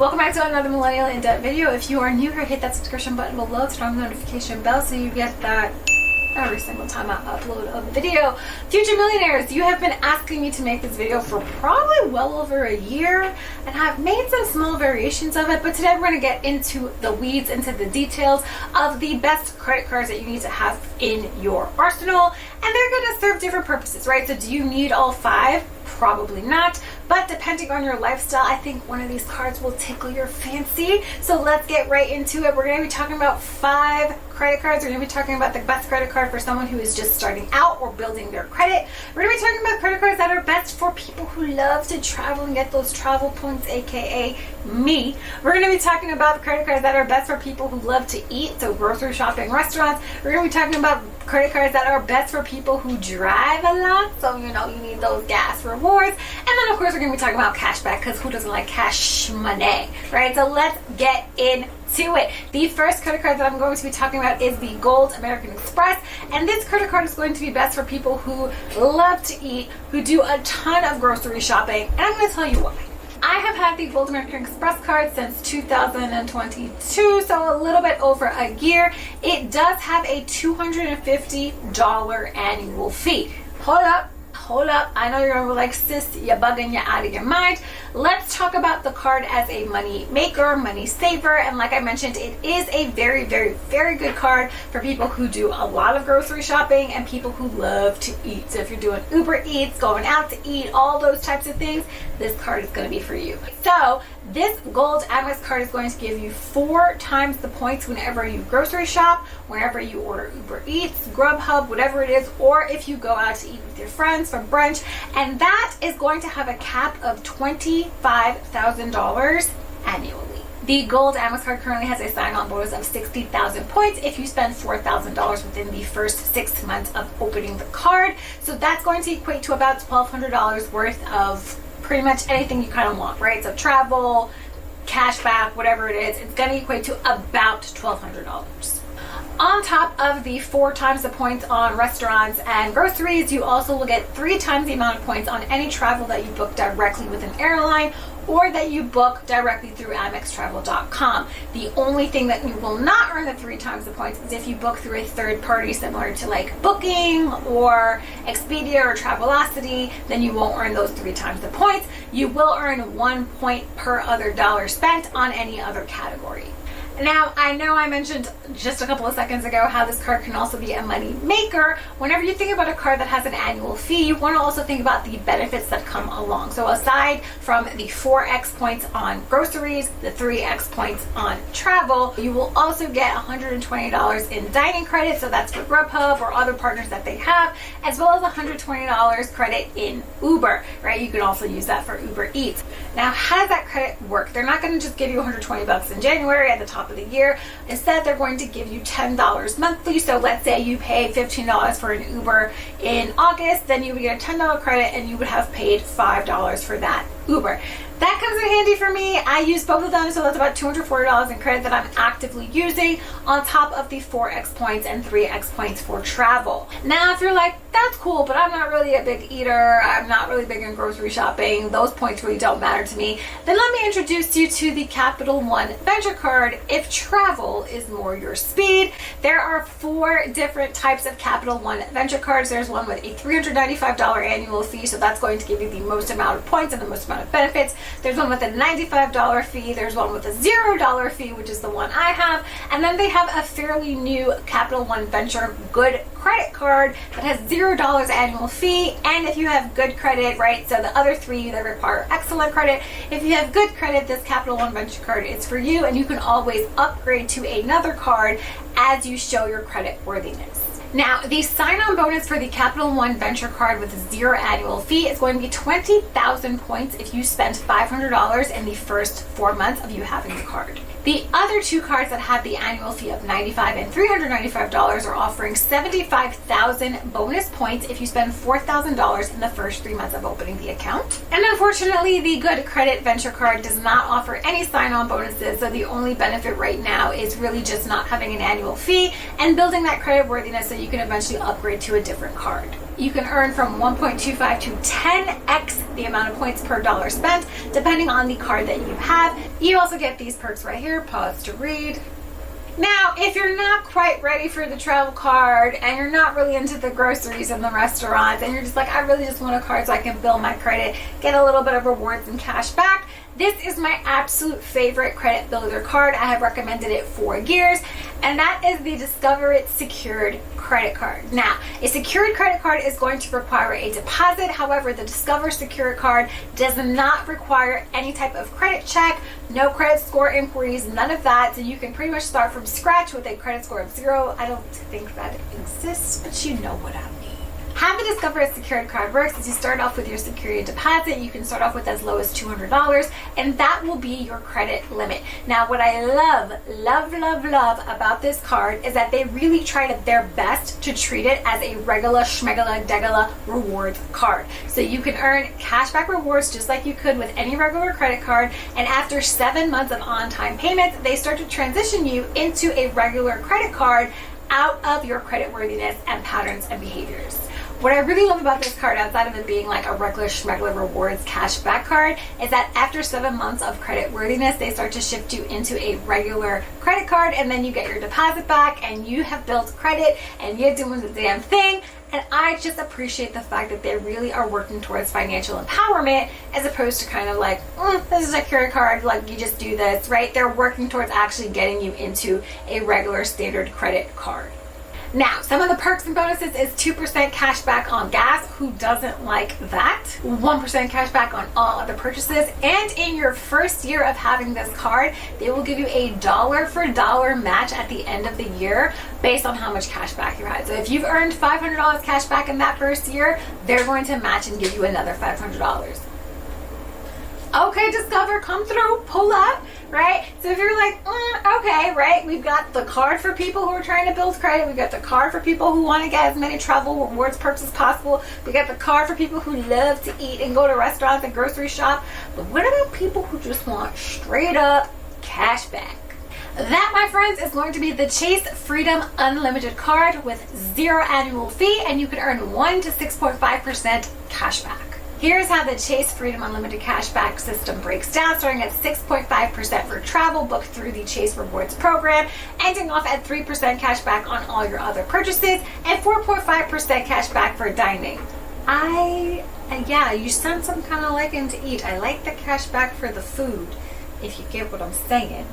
Welcome back to another Millennial in-depth video. If you are new here, hit that subscription button below, turn on the notification bell so you get that every single time I upload a video. Future millionaires, you have been asking me to make this video for probably well over a year, and I've made some small variations of it, but today we're going to get into the weeds, into the details of the best credit cards that you need to have in your arsenal, and they're going to serve different purposes, right? So do you need all five? Probably not, but depending on your lifestyle, I think one of these cards will tickle your fancy. So let's get right into it. We're going to be talking about 5 credit cards. We're going to be talking about the best credit card for someone who is just starting out or building their credit. We're going to be talking about credit cards that are best for people who love to travel and get those travel points, aka me. We're going to be talking about credit cards that are best for people who love to eat, so grocery shopping, restaurants. We're going to be talking about credit cards that are best for people who drive a lot, so you need those gas rewards. And then of course we're going to be talking about cashback, because who doesn't like cash money, right? So let's get into it. The first credit card that I'm going to be talking about is the Gold American Express, and this credit card is going to be best for people who love to eat, who do a ton of grocery shopping, and I'm going to tell you why. I have had the Gold American Express card since 2022, so a little bit over a year. It does have a $250 annual fee. Hold up. I know you're gonna be like, sis, you're bugging, you're out of your mind. Let's talk about the card as a money maker, money saver, and like I mentioned, it is a very, very, very good card for people who do a lot of grocery shopping and people who love to eat. So if you're doing Uber Eats, going out to eat, all those types of things, this card is going to be for you. So this Gold Amex card is going to give you 4 times the points whenever you grocery shop, whenever you order Uber Eats, Grubhub, whatever it is, or if you go out to eat with your friends for brunch, and that is going to have a cap of $25,000 annually. The Gold Amex card currently has a sign-on bonus of 60,000 points if you spend $4,000 within the first 6 months of opening the card. So that's going to equate to about $1,200 worth of pretty much anything you kind of want, right? So travel, cashback, whatever it is, it's going to equate to about $1,200. On top of the 4 times the points on restaurants and groceries, you also will get 3 times the amount of points on any travel that you book directly with an airline or that you book directly through AmexTravel.com. The only thing that you will not earn the 3 times the points is if you book through a third party similar to like Booking or Expedia or Travelocity, then you won't earn those 3 times the points. You will earn 1 point per other dollar spent on any other category. Now, I know I mentioned just a couple of seconds ago how this card can also be a money maker. Whenever you think about a card that has an annual fee, you want to also think about the benefits that come along. So aside from the 4x points on groceries, the 3x points on travel, you will also get $120 in dining credit. So that's for Grubhub or other partners that they have, as well as $120 credit in Uber, right? You can also use that for Uber Eats. Now, how does that credit work? They're not going to just give you $120 in January at the top of the year. Instead, they're going to give you $10 monthly. So let's say you pay $15 for an Uber in August, then you would get a $10 credit and you would have paid $5 for that Uber. That comes in handy for me. I use both of them, so that's about $240 in credit that I'm actively using on top of the 4x points and 3x points for travel. Now, if you're like, that's cool, but I'm not really a big eater, I'm not really big in grocery shopping, those points really don't matter to me, then let me introduce you to the Capital One Venture Card if travel is more your speed. There are 4 different types of Capital One Venture Cards. There's one with a $395 annual fee, so that's going to give you the most amount of points and the most amount of benefits. There's one with a $95 fee, there's one with a $0 fee, which is the one I have, and then they have a fairly new Capital One Venture Good Credit Card that has $0 annual fee, and if you have good credit, right, so the other 3 that require excellent credit, if you have good credit, this Capital One Venture Card is for you, and you can always upgrade to another card as you show your credit worthiness. Now, the sign-on bonus for the Capital One Venture Card with 0 annual fee is going to be 20,000 points if you spend $500 in the first 4 months of you having the card. The other 2 cards that have the annual fee of $95 and $395 are offering 75,000 bonus points if you spend $4,000 in the first 3 months of opening the account. And unfortunately, the Good Credit Venture Card does not offer any sign-on bonuses, so the only benefit right now is really just not having an annual fee and building that credit worthiness so you can eventually upgrade to a different card. You can earn from 1.25 to 10x the amount of points per dollar spent, depending on the card that you have. You also get these perks right here. Pause to read. Now, if you're not quite ready for the travel card and you're not really into the groceries and the restaurants and you're just like, I really just want a card so I can build my credit, get a little bit of rewards and cash back, this is my absolute favorite credit builder card. I have recommended it for years, and that is the Discover It Secured Credit Card. Now, a secured credit card is going to require a deposit. However, the Discover Secured Card does not require any type of credit check, no credit score inquiries, none of that. So you can pretty much start from scratch with a credit score of 0. I don't think that exists, but you know what I mean. How the Discover It Secured Card works is you start off with your security deposit. You can start off with as low as $200, and that will be your credit limit. Now, what I love about this card is that they really try their best to treat it as a regular schmegula degula rewards card. So you can earn cashback rewards just like you could with any regular credit card, and after 7 months of on-time payments, they start to transition you into a regular credit card out of your credit worthiness and patterns and behaviors. What I really love about this card, outside of it being like a regular schmegler rewards cashback card, is that after 7 months of credit worthiness, they start to shift you into a regular credit card, and then you get your deposit back and you have built credit and you're doing the damn thing. And I just appreciate the fact that they really are working towards financial empowerment, as opposed to kind of like, this is a credit card, like you just do this, right? They're working towards actually getting you into a regular standard credit card. Now, some of the perks and bonuses is 2% cash back on gas. Who doesn't like that? 1% cash back on all other purchases. And in your first year of having this card, they will give you a dollar for dollar match at the end of the year based on how much cash back you had. So if you've earned $500 cash back in that first year, they're going to match and give you another $500. Okay, Discover, come through, pull up, right? So if you're like, okay, right, we've got the card for people who are trying to build credit. We've got the card for people who want to get as many travel rewards perks as possible. We got the card for people who love to eat and go to restaurants and grocery shop. But what about people who just want straight up cash back? That, my friends, is going to be the Chase Freedom Unlimited card with 0 annual fee, and you can earn 1 to 6.5% cash back. Here's how the Chase Freedom Unlimited Cashback system breaks down, starting at 6.5% for travel booked through the Chase Rewards program, ending off at 3% cash back on all your other purchases, and 4.5% cash back for dining. Yeah, you sound some kind of liking to eat. I like the cash back for the food, if you get what I'm saying.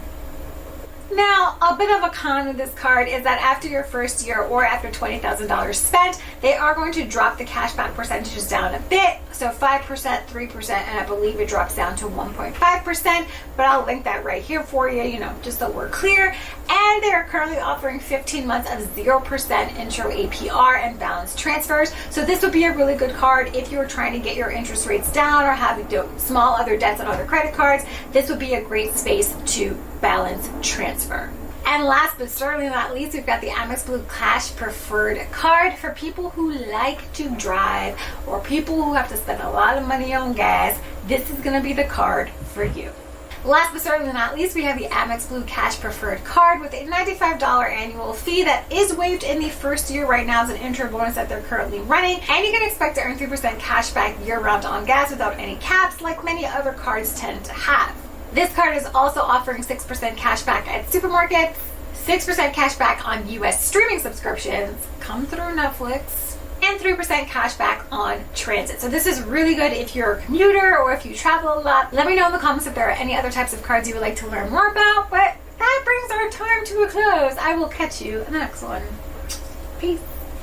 Now, a bit of a con of this card is that after your first year or after $20,000 spent, they are going to drop the cashback percentages down a bit. So 5%, 3%, and I believe it drops down to 1.5%, but I'll link that right here for you, just so we're clear. And they are currently offering 15 months of 0% intro APR and balance transfers. So this would be a really good card if you're trying to get your interest rates down or have small other debts on other credit cards. This would be a great space to balance transfer. And last but certainly not least, we've got the Amex Blue Cash Preferred card for people who like to drive or people who have to spend a lot of money on gas. This is going to be the card for you. Last but certainly not least, we have the Amex Blue Cash Preferred card with a $95 annual fee that is waived in the first year right now as an intro bonus that they're currently running. And you can expect to earn 3% cash back year-round on gas without any caps like many other cards tend to have. This card is also offering 6% cash back at supermarkets, 6% cash back on US streaming subscriptions, come through Netflix, and 3% cash back on transit. So this is really good if you're a commuter or if you travel a lot. Let me know in the comments if there are any other types of cards you would like to learn more about, but that brings our time to a close. I will catch you in the next one. Peace.